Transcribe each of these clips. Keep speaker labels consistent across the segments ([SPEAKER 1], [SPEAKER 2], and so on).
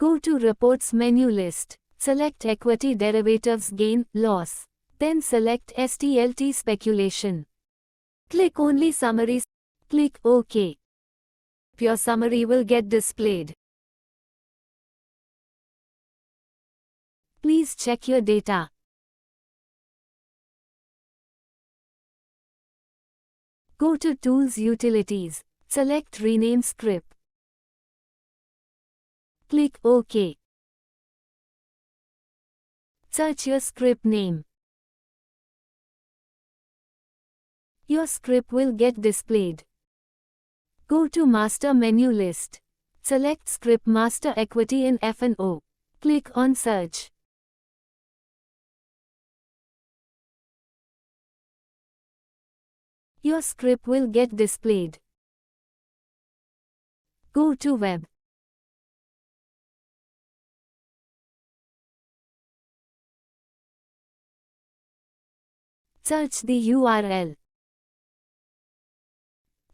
[SPEAKER 1] Go to Reports menu list. Select Equity Derivatives Gain, Loss. Then select STLT Speculation. Click only Summaries. Click OK. Your summary will get displayed. Please check your data. Go to Tools Utilities. Select Rename Scrip. Click OK. Search your script name. Your script will get displayed. Go to Master menu list. Select Scrip Master Equity in F&O. Click on Search. Your script will get displayed. Go to Web. Search the URL.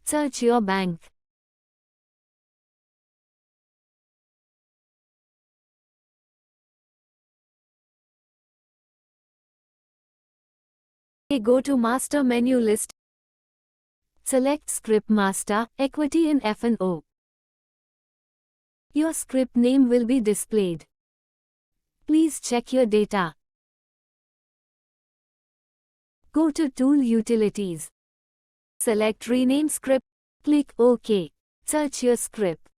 [SPEAKER 1] Search your bank. Go to Master menu list. Select Scrip Master Equity in F&O. Your script name will be displayed. Please check your data. Go to Tool Utilities. Select Rename Script. Click OK. Search your script.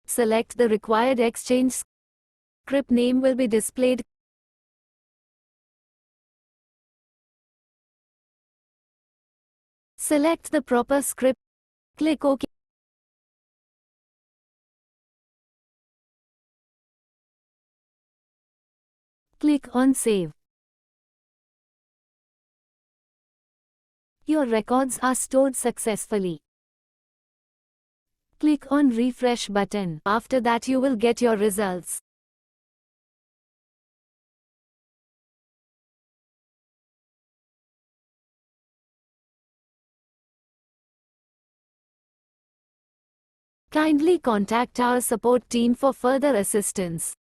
[SPEAKER 1] Select the required exchange. Script name will be displayed. Select the proper script. Click OK. Click on Save. Your records are stored successfully. Click on Refresh button. After that you will get your results. Kindly contact our support team for further assistance.